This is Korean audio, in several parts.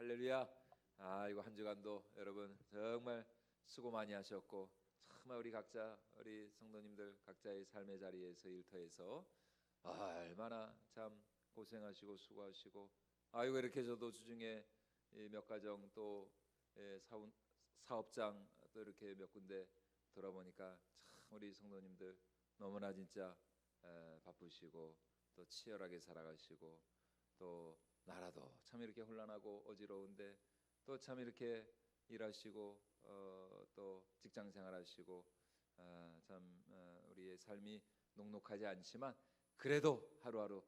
할렐루야. 이거 한 주간도 여러분 정말 수고 많이 하셨고, 정말 우리 각자 우리 성도님들 각자의 삶의 자리에서 일터에서 얼마나 참 고생하시고 수고하시고, 이거 이렇게 저도 주중에 몇 가정 또 사업장 또 이렇게 몇 군데 돌아보니까 참 우리 성도님들 너무나 진짜 바쁘시고 또 치열하게 살아가시고, 또 나라도 참 이렇게 혼란하고 어지러운데 또 참 이렇게 일하시고 또 직장 생활하시고, 우리의 삶이 녹록하지 않지만 그래도 하루하루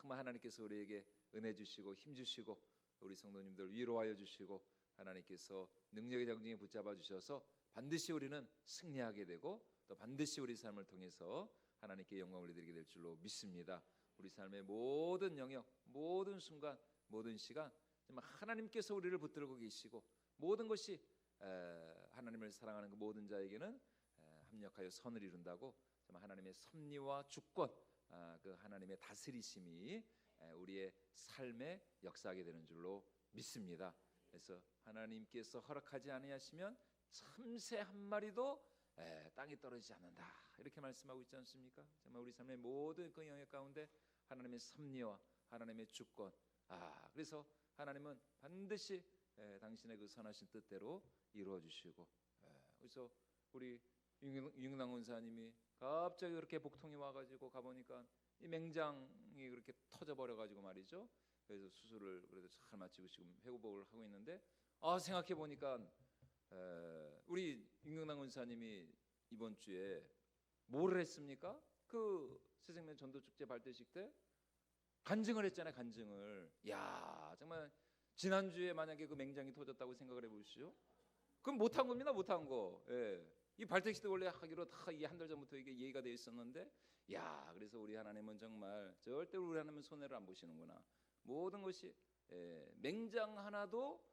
정말 하나님께서 우리에게 은혜 주시고 힘 주시고 우리 성도님들 위로하여 주시고, 하나님께서 능력의 장중에 붙잡아 주셔서 반드시 우리는 승리하게 되고 또 반드시 우리 삶을 통해서 하나님께 영광을 드리게 될 줄로 믿습니다. 우리 삶의 모든 영역, 모든 순간, 모든 시간 정말 하나님께서 우리를 붙들고 계시고, 모든 것이 하나님을 사랑하는 그 모든 자에게는 합력하여 선을 이룬다고, 정말 하나님의 섭리와 주권, 그 하나님의 다스리심이 우리의 삶에 역사하게 되는 줄로 믿습니다. 그래서 하나님께서 허락하지 아니하시면 참새 한 마리도 땅에 떨어지지 않는다, 이렇게 말씀하고 있지 않습니까? 정말 우리 삶의 모든 그 영역 가운데 하나님의 섭리와 하나님의 주권, 그래서 하나님은 반드시 당신의 그 선하신 뜻대로 이루어 주시고, 그래서 우리 윤경 원사님이 갑자기 그렇게 복통이 와가지고 가보니까 이 맹장이 그렇게 터져버려가지고 말이죠. 그래서 수술을 그래도 잘 마치고 지금 회복을 하고 있는데, 생각해 보니까 우리 윤경남 원사님이 이번 주에 뭐를 했습니까? 그 새생명 전도축제 발대식 때 간증을 했잖아요. 간증을. 정말 지난주에 만약에 그 맹장이 터졌다고 생각을 해보시죠. 그럼 못한 겁니다. 못한 거. 이 발대식 때 원래 하기로 다 이 한 달 전부터 이게 예의가 되어 있었는데, 그래서 우리 하나님은 정말 절대로 우리 하나님은 손해를 안 보시는구나. 모든 것이 맹장 하나도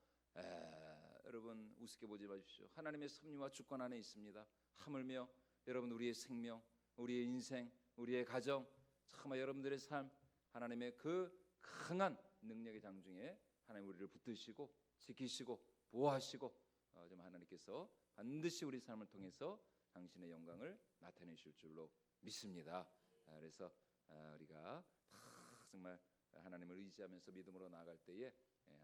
여러분 우습게 보지 마십시오. 하나님의 섭리와 주권 안에 있습니다. 하물며 여러분 우리의 생명, 우리의 인생, 우리의 가정, 정말 여러분들의 삶, 하나님의 그 강한 능력의 장중에 하나님 우리를 붙드시고 지키시고 보호하시고, 좀 하나님께서 반드시 우리 삶을 통해서 당신의 영광을 나타내실 줄로 믿습니다. 그래서 우리가 정말 하나님을 의지하면서 믿음으로 나아갈 때에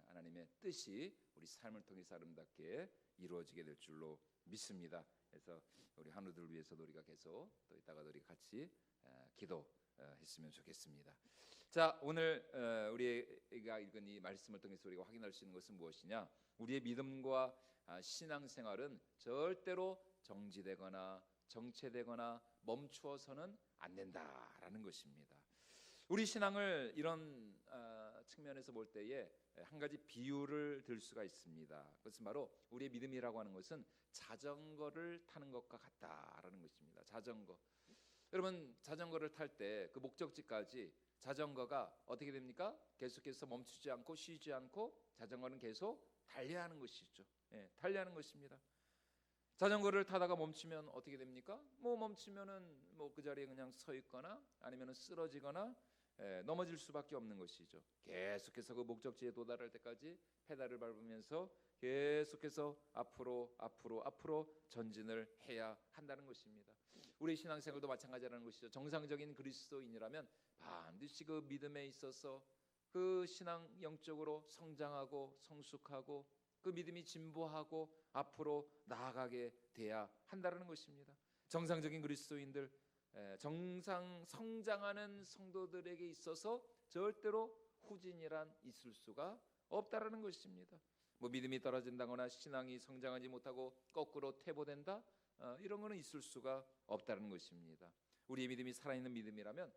하나님의 뜻이 우리 삶을 통해서 아름답게 이루어지게 될 줄로 믿습니다. 그래서 우리 한우들 위해서도 우리가 계속 또 이따가도 우리 같이 기도했으면 좋겠습니다. 자, 오늘 우리가 읽은 이 말씀을 통해서 우리가 확인할 수 있는 것은 무엇이냐? 우리의 믿음과 신앙생활은 절대로 정지되거나 정체되거나 멈추어서는 안 된다라는 것입니다. 우리 신앙을 이런 측면에서 볼 때에 한 가지 비유를 들 수가 있습니다. 그것은 바로 우리의 믿음이라고 하는 것은 자전거를 타는 것과 같다라는 것입니다. 자전거. 여러분 자전거를 탈 때 그 목적지까지 자전거가 어떻게 됩니까? 계속해서 멈추지 않고 쉬지 않고 자전거는 계속 달려야 하는 것이죠. 달려야 하는 것입니다. 자전거를 타다가 멈추면 어떻게 됩니까? 멈추면은 그 자리에 그냥 서 있거나 아니면은 쓰러지거나 넘어질 수밖에 없는 것이죠. 계속해서 그 목적지에 도달할 때까지 페달을 밟으면서 계속해서 앞으로 전진을 해야 한다는 것입니다. 우리 신앙생활도 마찬가지라는 것이죠. 정상적인 그리스도인이라면 반드시 그 믿음에 있어서 그 신앙 영적으로 성장하고 성숙하고 그 믿음이 진보하고 앞으로 나아가게 돼야 한다는 것입니다. 정상적인 그리스도인들, 정상 성장하는 성도들에게 있어서 절대로 후진이란 있을 수가 없다라는 것입니다. 믿음이 떨어진다거나 신앙이 성장하지 못하고 거꾸로 퇴보된다, 이런 거는 있을 수가 없다는 것입니다. 우리의 믿음이 살아있는 믿음이라면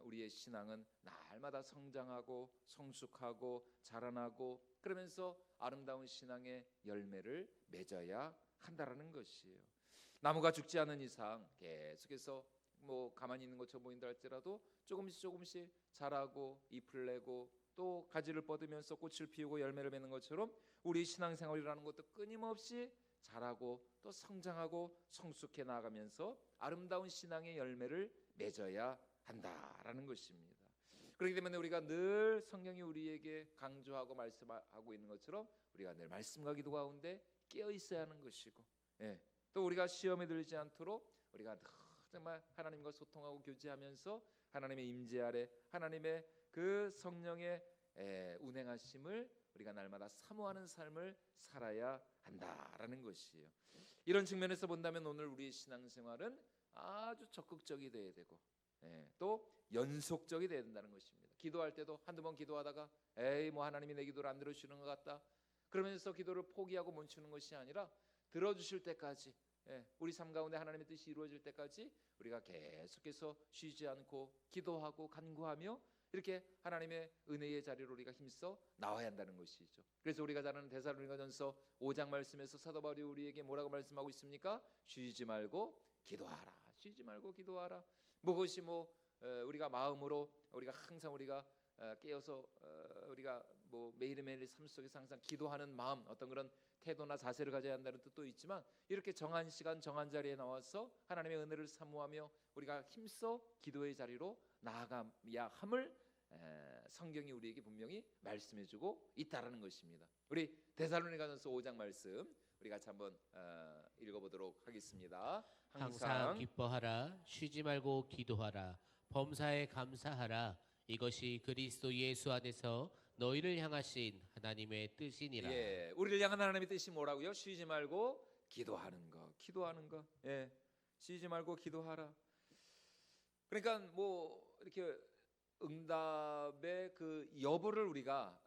우리의 신앙은 날마다 성장하고 성숙하고 자라나고, 그러면서 아름다운 신앙의 열매를 맺어야 한다라는 것이에요. 나무가 죽지 않은 이상 계속해서 가만히 있는 것처럼 보인다 할지라도 조금씩 자라고 잎을 내고 또 가지를 뻗으면서 꽃을 피우고 열매를 맺는 것처럼 우리 신앙생활이라는 것도 끊임없이 자라고 또 성장하고 성숙해 나아가면서 아름다운 신앙의 열매를 맺어야 한다라는 것입니다. 그렇기 때문에 우리가 늘 성경이 우리에게 강조하고 말씀하고 있는 것처럼 우리가 늘 말씀과 기도 가운데 깨어 있어야 하는 것이고, 예. 또 우리가 시험에 들지 않도록 우리가 늘 정말 하나님과 소통하고 교제하면서 하나님의 임재 아래 하나님의 그 성령의 운행하심을 우리가 날마다 사모하는 삶을 살아야 한다라는 것이에요. 이런 측면에서 본다면 오늘 우리의 신앙생활은 아주 적극적이 돼야 되고, 또 연속적이 돼야 된다는 것입니다. 기도할 때도 한두 번 기도하다가 에이 뭐 하나님이 내 기도를 안 들어주시는 것 같다 그러면서 기도를 포기하고 멈추는 것이 아니라 들어주실 때까지, 우리 삶 가운데 하나님의 뜻이 이루어질 때까지 우리가 계속해서 쉬지 않고 기도하고 간구하며 이렇게 하나님의 은혜의 자리로 우리가 힘써 나와야 한다는 것이죠. 그래서 우리가 잘 아는 데살로니가전서 5장 말씀에서 사도 바울이 우리에게 뭐라고 말씀하고 있습니까? 쉬지 말고 기도하라. 쉬지 말고 기도하라. 그것이 우리가 마음으로 우리가 항상 우리가 깨어서 우리가 매일매일 삶 속에서 항상 기도하는 마음, 어떤 그런 태도나 자세를 가져야 한다는 뜻도 있지만, 이렇게 정한 시간 정한 자리에 나와서 하나님의 은혜를 사모하며 우리가 힘써 기도의 자리로 나아가야 함을 성경이 우리에게 분명히 말씀해주고 있다라는 것입니다. 우리 데살로니가전서 5장 말씀 우리 같이 한번 읽어보도록 하겠습니다. 항상 기뻐하라. 쉬지 말고 기도하라. 범사에 감사하라. 이것이 그리스도 예수 안에서 너희를 향하신 하나님의 뜻이니라. 예, 우리를 향한 하나님의 뜻이 뭐라고요? 쉬지 말고 기도하는 거, 기도하는 거. 예, 쉬지 말고 기도하라. 그러니까 이렇게 응답의 그 여부를 우리가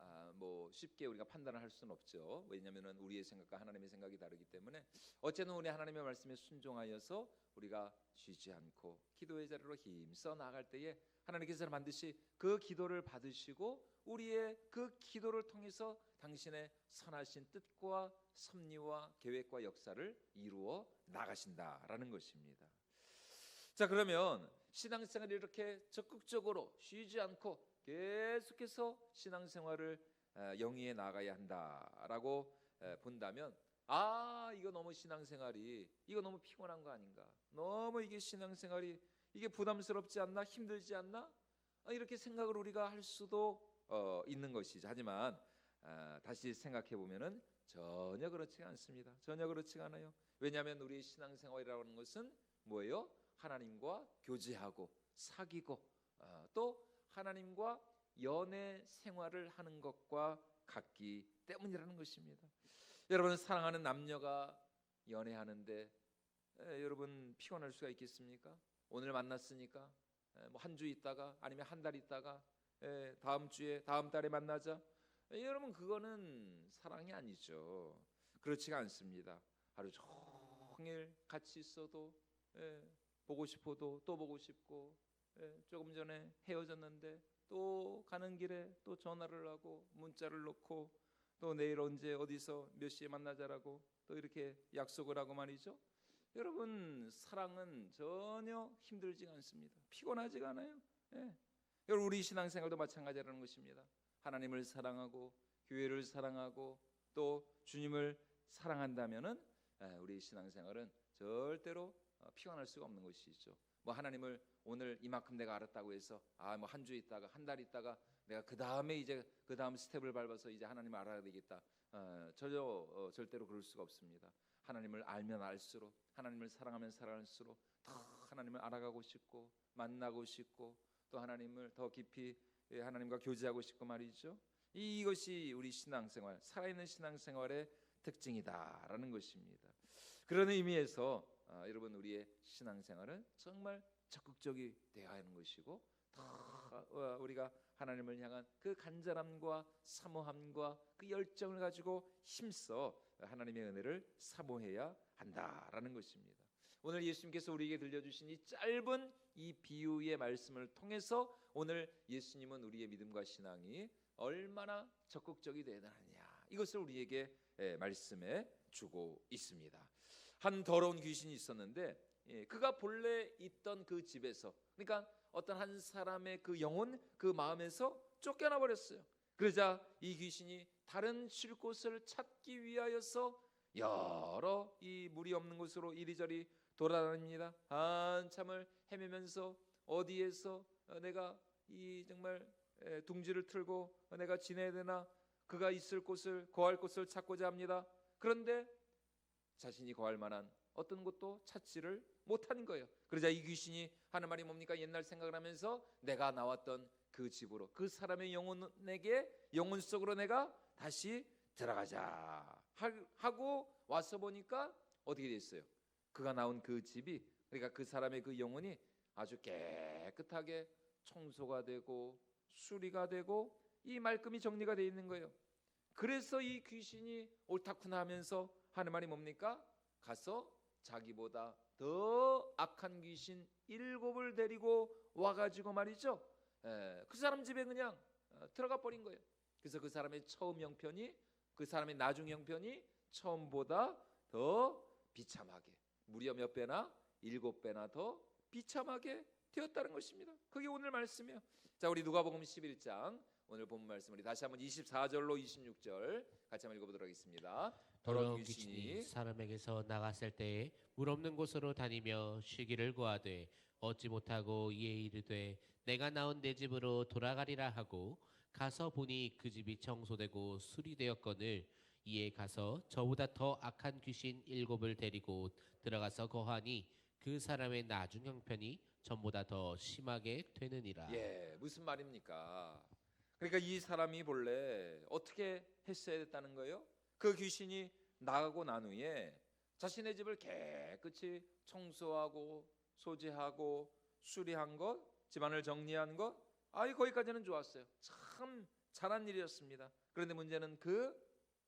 쉽게 우리가 판단을 할 수는 없죠. 왜냐하면은 우리의 생각과 하나님의 생각이 다르기 때문에 어쨌든 우리 하나님의 말씀에 순종하여서 우리가 쉬지 않고 기도의 자리로 힘써 나아갈 때에 하나님께서는 반드시 그 기도를 받으시고 우리의 그 기도를 통해서 당신의 선하신 뜻과 섭리와 계획과 역사를 이루어 나가신다라는 것입니다. 자, 그러면 신앙생활을 이렇게 적극적으로 쉬지 않고 계속해서 신앙생활을 영위해 나가야 한다라고 본다면, 이거 너무 신앙생활이 이거 너무 피곤한 거 아닌가, 너무 이게 신앙생활이 이게 부담스럽지 않나, 힘들지 않나, 이렇게 생각을 우리가 할 수도 있는 것이죠. 하지만 다시 생각해 보면은 전혀 그렇지가 않습니다. 전혀 그렇지가 않아요. 왜냐하면 우리의 신앙생활이라는 것은 뭐예요? 하나님과 교제하고 사귀고 또 하나님과 연애 생활을 하는 것과 같기 때문이라는 것입니다. 여러분, 사랑하는 남녀가 연애하는데 여러분 피곤할 수가 있겠습니까? 오늘 만났으니까 한 주 있다가 아니면 한 달 있다가 다음 주에 다음 달에 만나자. 여러분, 그거는 사랑이 아니죠. 그렇지가 않습니다. 하루 종일 같이 있어도 보고 싶어도 또 보고 싶고, 조금 전에 헤어졌는데 또 가는 길에 또 전화를 하고 문자를 놓고 또 내일 언제 어디서 몇 시에 만나자라고 또 이렇게 약속을 하고 말이죠. 여러분, 사랑은 전혀 힘들지가 않습니다. 피곤하지가 않아요. 여러분, 우리 신앙생활도 마찬가지라는 것입니다. 하나님을 사랑하고 교회를 사랑하고 또 주님을 사랑한다면은 우리 신앙생활은 절대로 피곤할 수가 없는 것이죠. 하나님을 오늘 이만큼 내가 알았다고 해서 한 주 있다가 한 달 있다가 내가 그 다음에 이제 그 다음 스텝을 밟아서 이제 하나님을 알아야 되겠다, 절대로 그럴 수가 없습니다. 하나님을 알면 알수록, 하나님을 사랑하면 사랑할수록 더 하나님을 알아가고 싶고 만나고 싶고 또 하나님을 더 깊이 하나님과 교제하고 싶고 말이죠. 이것이 우리 신앙생활, 살아있는 신앙생활의 특징이다라는 것입니다. 그런 의미에서 여러분, 우리의 신앙생활은 정말 적극적이 되어야 하는 것이고, 더 우리가 하나님을 향한 그 간절함과 사모함과 그 열정을 가지고 힘써 하나님의 은혜를 사모해야 한다라는 것입니다. 오늘 예수님께서 우리에게 들려주신 이 짧은 이 비유의 말씀을 통해서 오늘 예수님은 우리의 믿음과 신앙이 얼마나 적극적이 되느냐, 이것을 우리에게 말씀해 주고 있습니다. 한 더러운 귀신이 있었는데 그가 본래 있던 그 집에서, 그러니까 어떤 한 사람의 그 영혼, 그 마음에서 쫓겨나 버렸어요. 그러자 이 귀신이 다른 쉴 곳을 찾기 위하여서 여러 이 물이 없는 곳으로 이리저리 돌아다닙니다. 한참을 헤매면서 어디에서 내가 이 정말 둥지를 틀고 내가 지내야 되나? 그가 있을 곳을 거할 곳을 찾고자 합니다. 그런데 자신이 거할 만한 어떤 곳도 찾지를 못하는 거예요. 그러자 이 귀신이 하는 말이 뭡니까? 옛날 생각을 하면서 내가 나왔던 그 집으로, 그 사람의 영혼에게, 영혼 속으로 내가 다시 들어가자 하고 와서 보니까 어떻게 됐어요? 그가 나온 그 집이, 그러니까 그 사람의 그 영혼이 아주 깨끗하게 청소가 되고 수리가 되고 이 말끔히 정리가 되어 있는 거예요. 그래서 이 귀신이 옳다구나 하면서 하는 말이 뭡니까? 가서 자기보다 더 악한 귀신 7을 데리고 와가지고 말이죠, 그 사람 집에 그냥 들어가 버린 거예요. 그래서 그 사람의 처음 형편이, 그 사람의 나중 형편이 처음보다 더 비참하게, 무려 몇 배나? 7배나 더 비참하게 되었다는 것입니다. 그게 오늘 말씀이에요. 자, 우리 누가복음 11장 오늘 본 말씀 우리 다시 한번 24절로 26절 같이 한번 읽어보도록 하겠습니다. 더러운 귀신이 사람에게서 나갔을 때에 물 없는 곳으로 다니며 쉬기를 구하되 얻지 못하고 이에 이르되 내가 나온 내 집으로 돌아가리라 하고 가서 보니 그 집이 청소되고 수리되었거늘 이에 가서 저보다 더 악한 귀신 7을 데리고 들어가서 거하니 그 사람의 나중 형편이 전보다 더 심하게 되느니라. 예, 무슨 말입니까? 그러니까 이 사람이 본래 어떻게 했어야 됐다는 거예요? 그 귀신이 나가고 난 후에 자신의 집을 깨끗이 청소하고 소지하고 수리한 것, 집안을 정리한 것, 거기까지는 좋았어요. 참 잘한 일이었습니다. 그런데 문제는 그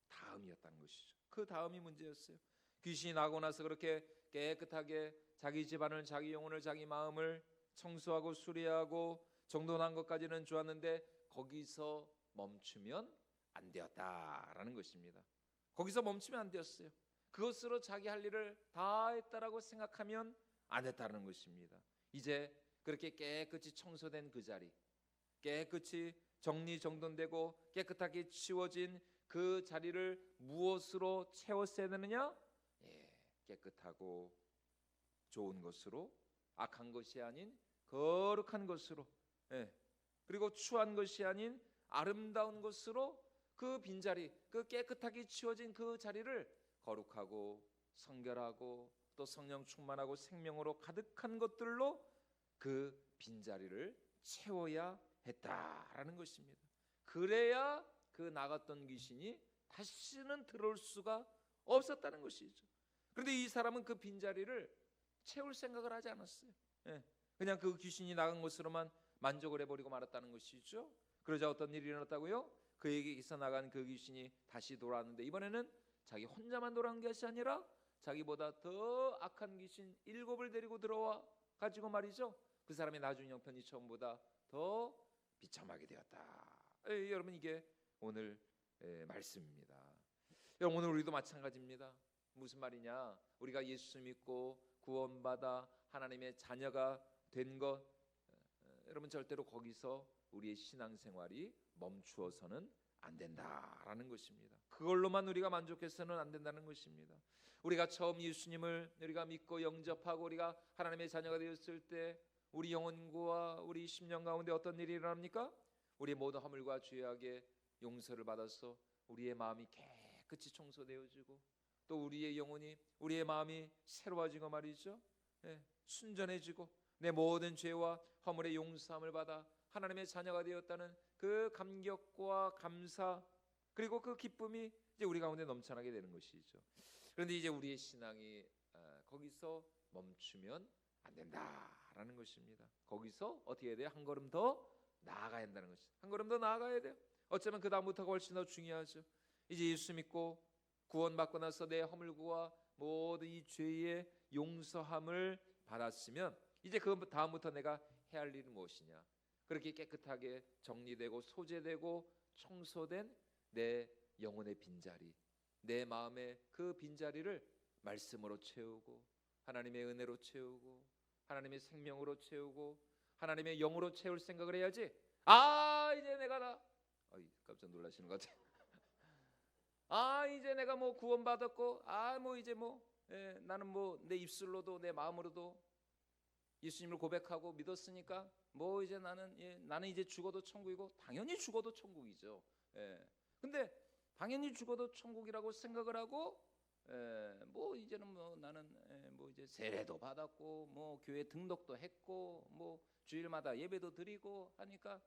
다음이었다는 것이죠. 그 다음이 문제였어요. 귀신이 나고 나서 그렇게 깨끗하게 자기 집안을, 자기 영혼을, 자기 마음을 청소하고 수리하고 정돈한 것까지는 좋았는데 거기서 멈추면 안 되었다라는 것입니다. 거기서 멈추면 안 되었어요. 그것으로 자기 할 일을 다 했다라고 생각하면 안 했다는 것입니다. 이제 그렇게 깨끗이 청소된 그 자리, 깨끗이 정리정돈되고 깨끗하게 치워진 그 자리를 무엇으로 채웠어야 되느냐? 깨끗하고 좋은 것으로, 악한 것이 아닌 거룩한 것으로, 그리고 추한 것이 아닌 아름다운 것으로 그 빈자리, 그 깨끗하게 치워진 그 자리를 거룩하고 성결하고 또 성령 충만하고 생명으로 가득한 것들로 그 빈자리를 채워야 했다라는 것입니다. 그래야 그 나갔던 귀신이 다시는 들어올 수가 없었다는 것이죠. 그런데 이 사람은 그 빈자리를 채울 생각을 하지 않았어요. 그냥 그 귀신이 나간 것으로만 만족을 해버리고 말았다는 것이죠. 그러자 어떤 일이 일어났다고요? 그에게서 나간 그 귀신이 다시 돌아왔는데 이번에는 자기 혼자만 돌아온 것이 아니라 자기보다 더 악한 귀신 7을 데리고 들어와 가지고 말이죠, 그 사람의 나중 형편이 처음보다 더 비참하게 되었다. 여러분, 이게 오늘 말씀입니다. 여러분, 오늘 우리도 마찬가지입니다. 무슨 말이냐? 우리가 예수 믿고 구원받아 하나님의 자녀가 된 것, 여러분 절대로 거기서 우리의 신앙생활이 멈추어서는 안 된다라는 것입니다. 그걸로만 우리가 만족해서는 안 된다는 것입니다. 우리가 처음 예수님을 우리가 믿고 영접하고 우리가 하나님의 자녀가 되었을 때 우리 영혼과 우리 심령 가운데 어떤 일이 일어납니까? 우리의 모든 허물과 죄악의 용서를 받아서 우리의 마음이 깨끗이 청소되어지고 또 우리의 영혼이, 우리의 마음이 새로워지고 말이죠, 순전해지고 내 모든 죄와 허물의 용서함을 받아 하나님의 자녀가 되었다는 그 감격과 감사, 그리고 그 기쁨이 이제 우리 가운데 넘쳐나게 되는 것이죠. 그런데 이제 우리의 신앙이 거기서 멈추면 안 된다라는 것입니다. 거기서 어떻게 해야 돼요? 한 걸음 더 나아가야 한다는 것이죠. 한 걸음 더 나아가야 돼요. 어쩌면 그 다음부터가 훨씬 더 중요하죠. 이제 예수 믿고 구원받고 나서 내 허물과 모든 이 죄의 용서함을 받았으면 이제 그 다음부터 내가 해야 할 일은 무엇이냐? 그렇게 깨끗하게 정리되고 소재되고 청소된 내 영혼의 빈자리, 내 마음의 그 빈자리를 말씀으로 채우고 하나님의 은혜로 채우고 하나님의 생명으로 채우고 하나님의 영으로 채울 생각을 해야지. 이제 내가 다 깜짝 놀라시는 것 같아요. 이제 내가 뭐 구원받았고 뭐 이제 뭐 나는 뭐 내 입술로도 내 마음으로도 예수님을 고백하고 믿었으니까 뭐 이제 나는 이제 죽어도 천국이고 당연히 죽어도 천국이죠. 예. 근데 당연히 죽어도 천국이라고 생각을 하고 뭐 이제는 뭐 나는 뭐 이제 세례도 받았고 뭐 교회 등록도 했고 뭐 주일마다 예배도 드리고 하니까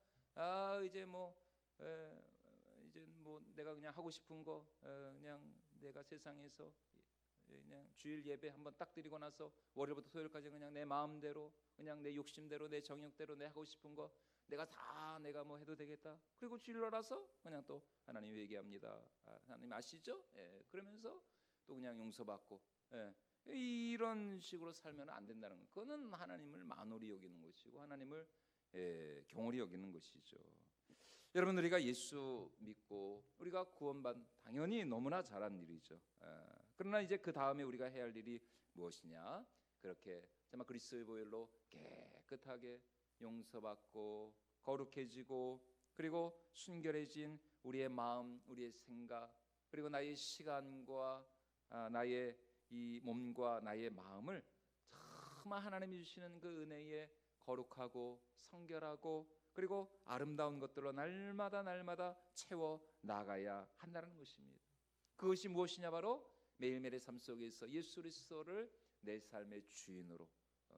이제 뭐 이제 뭐 내가 그냥 하고 싶은 거 그냥 내가 세상에서 그냥 주일 예배 한번 딱 드리고 나서 월요일부터 토요일까지 그냥 내 마음대로 그냥 내 욕심대로 내 정욕대로 내 하고 싶은 거 내가 뭐 해도 되겠다. 그리고 주일날 와서 그냥 또 하나님 회개합니다. 하나님 아시죠? 그러면서 또 그냥 용서받고 이런 식으로 살면 안 된다는 거. 그거는 하나님을 만홀히 여기는 것이고 하나님을 경홀히 여기는 것이죠. 여러분 우리가 예수 믿고 우리가 구원받 당연히 너무나 잘한 일이죠. 그러나 이제 그 다음에 우리가 해야 할 일이 무엇이냐? 그렇게 정말 그리스도의 보혈로 깨끗하게 용서받고 거룩해지고 그리고 순결해진 우리의 마음, 우리의 생각 그리고 나의 시간과 나의 이 몸과 나의 마음을 정말 하나님이 주시는 그 은혜에 거룩하고 성결하고 그리고 아름다운 것들로 날마다 채워 나가야 한다는 것입니다. 그것이 무엇이냐? 바로 매일매일의 삶 속에서 예수 그리스도를 내 삶의 주인으로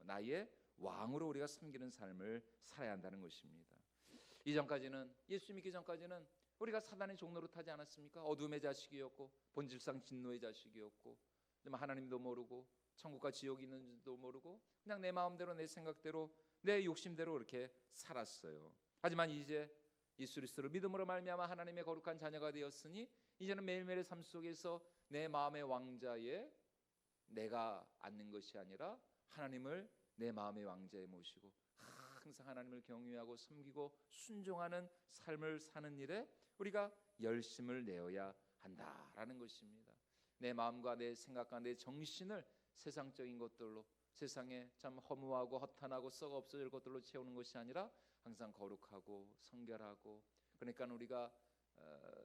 나의 왕으로 우리가 섬기는 삶을 살아야 한다는 것입니다. 이전까지는 예수 믿기 전까지는 우리가 사단의 종로를 타지 않았습니까? 어둠의 자식이었고 본질상 진노의 자식이었고 하나님도 모르고 천국과 지옥이 있는지도 모르고 그냥 내 마음대로 내 생각대로 내 욕심대로 그렇게 살았어요. 하지만 이제 예수 그리스도를 믿음으로 말미암아 하나님의 거룩한 자녀가 되었으니 이제는 매일매일의 삶 속에서 내 마음의 왕자에 내가 앉는 것이 아니라 하나님을 내 마음의 왕자에 모시고 항상 하나님을 경외하고 섬기고 순종하는 삶을 사는 일에 우리가 열심을 내어야 한다라는 것입니다. 내 마음과 내 생각과 내 정신을 세상적인 것들로 세상에 참 허무하고 허탄하고 썩어 없어질 것들로 채우는 것이 아니라 항상 거룩하고 성결하고 그러니까 우리가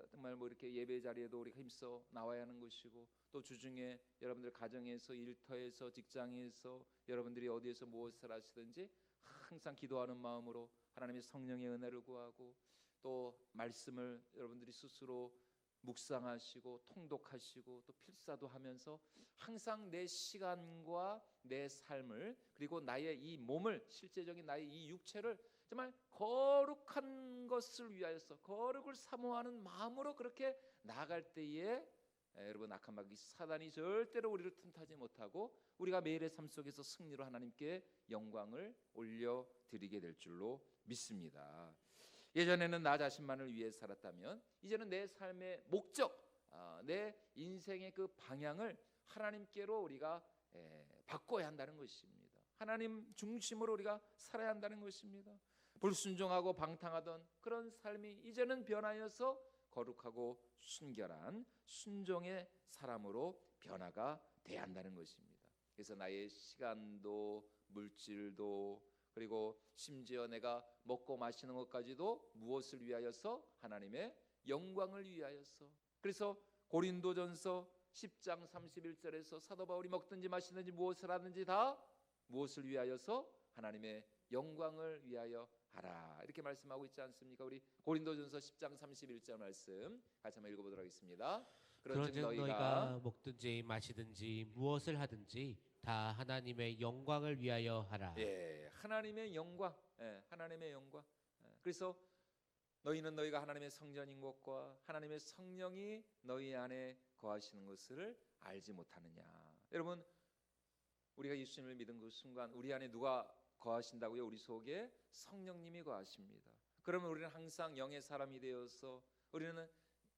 정말 뭐 이렇게 예배 자리에도 우리가 힘써 나와야 하는 것이고 또 주중에 여러분들 가정에서 일터에서 직장에서 여러분들이 어디에서 무엇을 하시든지 항상 기도하는 마음으로 하나님의 성령의 은혜를 구하고 또 말씀을 여러분들이 스스로 묵상하시고 통독하시고 또 필사도 하면서 항상 내 시간과 내 삶을 그리고 나의 이 몸을 실제적인 나의 이 육체를 정말 거룩한 것을 위하여서 거룩을 사모하는 마음으로 그렇게 나아갈 때에 여러분 악한 마귀 사단이 절대로 우리를 틈타지 못하고 우리가 매일의 삶 속에서 승리로 하나님께 영광을 올려드리게 될 줄로 믿습니다. 예전에는 나 자신만을 위해 살았다면 이제는 내 삶의 목적, 내 인생의 그 방향을 하나님께로 우리가 바꿔야 한다는 것입니다. 하나님 중심으로 우리가 살아야 한다는 것입니다. 불순종하고 방탕하던 그런 삶이 이제는 변하여서 거룩하고 순결한 순종의 사람으로 변화가 돼야 한다는 것입니다. 그래서 나의 시간도 물질도 그리고 심지어 내가 먹고 마시는 것까지도 무엇을 위하여서? 하나님의 영광을 위하여서. 그래서 고린도전서 10장 31절에서 사도 바울이 먹든지 마시든지 무엇을 하든지 다 무엇을 위하여서? 하나님의 영광을 위하여 하라 이렇게 말씀하고 있지 않습니까? 우리 고린도전서 10장 31절 말씀 같이 한번 읽어보도록 하겠습니다. 그런즉 너희가 먹든지 마시든지 무엇을 하든지 다 하나님의 영광을 위하여 하라. 하나님의 영광, 하나님의 영광. 그래서 너희는 너희가 하나님의 성전인 것과 하나님의 성령이 너희 안에 거하시는 것을 알지 못하느냐. 여러분, 우리가 예수님을 믿은 그 순간 우리 안에 누가 거하신다고요? 우리 속에 성령님이 거하십니다. 그러면 우리는 항상 영의 사람이 되어서 우리는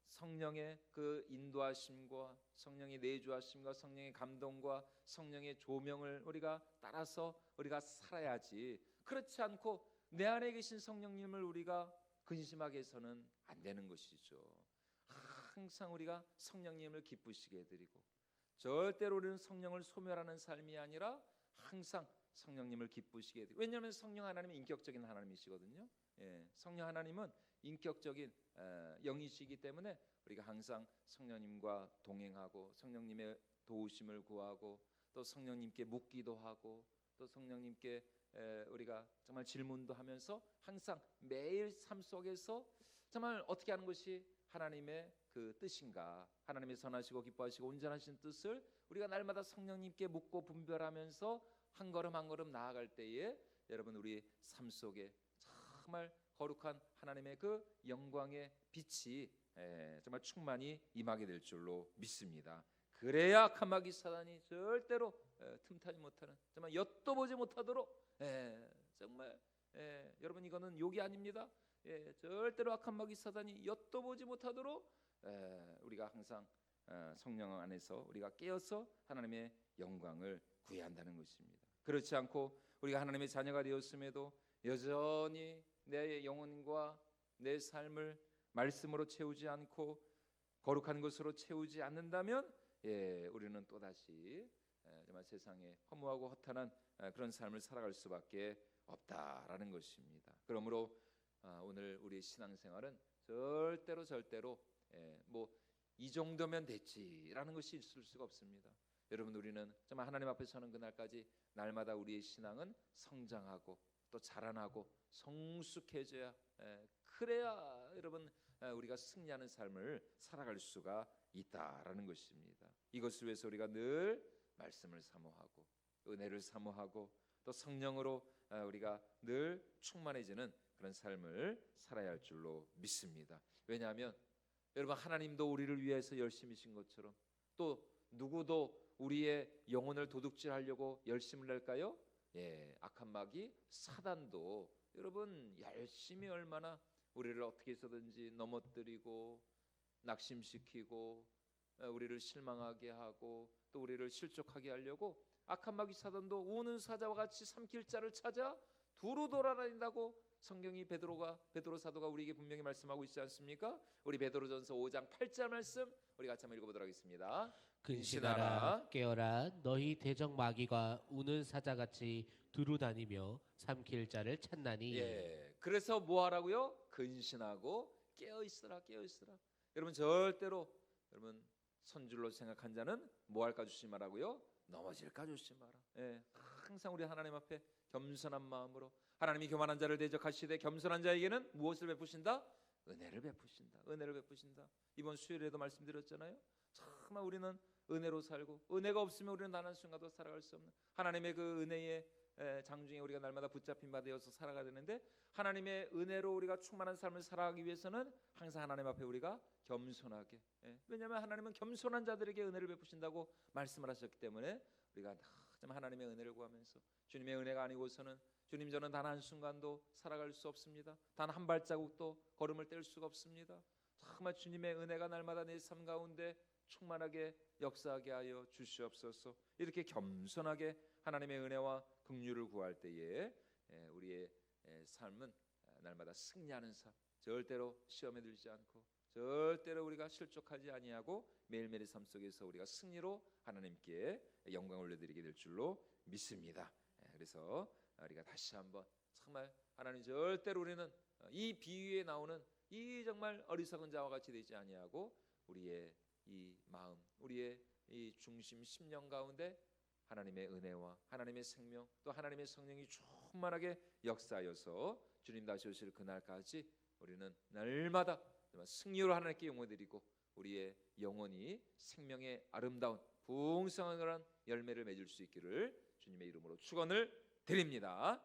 성령의 그 인도하심과 성령의 내주하심과 성령의 감동과 성령의 조명을 우리가 따라서 우리가 살아야지, 그렇지 않고 내 안에 계신 성령님을 우리가 근심하게 해서는 안 되는 것이죠. 항상 우리가 성령님을 기쁘시게 해드리고 절대로 우리는 성령을 소멸하는 삶이 아니라 항상 성령님을 기쁘시게 해드리고, 왜냐하면 성령 하나님은 인격적인 하나님이시거든요. 성령 하나님은 인격적인 영이시기 때문에 우리가 항상 성령님과 동행하고 성령님의 도우심을 구하고 또 성령님께 묻기도 하고 또 성령님께 우리가 정말 질문도 하면서 항상 매일 삶 속에서 정말 어떻게 하는 것이 하나님의 그 뜻인가, 하나님의 선하시고 기뻐하시고 온전하신 뜻을 우리가 날마다 성령님께 묻고 분별하면서 한 걸음 한 걸음 나아갈 때에 여러분 우리 삶 속에 정말 거룩한 하나님의 그 영광의 빛이 정말 충만히 임하게 될 줄로 믿습니다. 그래야 악한 마귀 사단이 절대로 틈타지 못하는, 정말 엿도 보지 못하도록, 정말 여러분 이거는 욕이 아닙니다. 절대로 악한 마귀 사단이 엿도 보지 못하도록 우리가 항상 성령 안에서 우리가 깨어서 하나님의 영광을 구해야 한다는 것입니다. 그렇지 않고 우리가 하나님의 자녀가 되었음에도 여전히 내 영혼과 내 삶을 말씀으로 채우지 않고 거룩한 것으로 채우지 않는다면 우리는 또다시 정말 세상에 허무하고 허탄한 그런 삶을 살아갈 수밖에 없다라는 것입니다. 그러므로 오늘 우리의 신앙생활은 절대로 뭐 이 정도면 됐지라는 것이 있을 수가 없습니다. 여러분 우리는 정말 하나님 앞에 서는 그날까지 날마다 우리의 신앙은 성장하고 또 자라나고 성숙해져야, 그래야 여러분 우리가 승리하는 삶을 살아갈 수가 있다라는 것입니다. 이것을 위해서 우리가 늘 말씀을 사모하고 은혜를 사모하고 또 성령으로 우리가 늘 충만해지는 그런 삶을 살아야 할 줄로 믿습니다. 왜냐하면 여러분 하나님도 우리를 위해서 열심이신 것처럼 또 누구도 우리의 영혼을 도둑질하려고 열심을 낼까요? 악한 마귀 사단도 여러분 열심히 얼마나 우리를 어떻게 해서든지 넘어뜨리고 낙심시키고 우리를 실망하게 하고 또 우리를 실족하게 하려고 악한 마귀 사단도 우는 사자와 같이 삼킬 자를 찾아 두루 돌아다닌다고 성경이 베드로 사도가 우리에게 분명히 말씀하고 있지 않습니까? 우리 베드로전서 5장 8절 말씀 우리 같이 한번 읽어보도록 하겠습니다. 근신하라 깨어라 너희 대적 마귀가 우는 사자같이 두루 다니며 삼킬 자를 찾나니. 그래서 뭐 하라고요? 근신하고 깨어 있으라. 여러분 절대로 여러분 선줄로 생각한 자는 뭐 할까 조심하라고요? 넘어질까 조심하라. 항상 우리 하나님 앞에 겸손한 마음으로 하나님이 교만한 자를 대적하시되 겸손한 자에게는 무엇을 베푸신다? 은혜를 베푸신다. 이번 수요일에도 말씀드렸잖아요. 정말 우리는 은혜로 살고 은혜가 없으면 우리는 단 한순간도 살아갈 수 없는 하나님의 그 은혜의 장중에 우리가 날마다 붙잡힌 바 되어서 살아가야 되는데 하나님의 은혜로 우리가 충만한 삶을 살아가기 위해서는 항상 하나님 앞에 우리가 겸손하게, 왜냐하면 하나님은 겸손한 자들에게 은혜를 베푸신다고 말씀을 하셨기 때문에 우리가 하나님의 은혜를 구하면서 주님의 은혜가 아니고서는 주님 저는 단 한순간도 살아갈 수 없습니다. 단 한 발자국도 걸음을 뗄 수가 없습니다. 정말 주님의 은혜가 날마다 내 삶 가운데 충만하게 역사하게 하여 주시옵소서. 이렇게 겸손하게 하나님의 은혜와 긍휼을 구할 때에 우리의 삶은 날마다 승리하는 삶, 절대로 시험에 들지 않고 절대로 우리가 실족하지 아니하고 매일매일 삶 속에서 우리가 승리로 하나님께 영광을 올려드리게 될 줄로 믿습니다. 그래서 우리가 다시 한번 정말 하나님 절대로 우리는 이 비유에 나오는 이 정말 어리석은 자와 같이 되지 아니하고 우리의 이 마음, 우리의 이 중심 심령 가운데 하나님의 은혜와 하나님의 생명 또 하나님의 성령이 충만하게 역사하여서 주님 다시 오실 그날까지 우리는 날마다 승리로 하나님께 영광드리고 우리의 영혼이 생명의 아름다운 풍성한 열매를 맺을 수 있기를 주님의 이름으로 축원을 드립니다.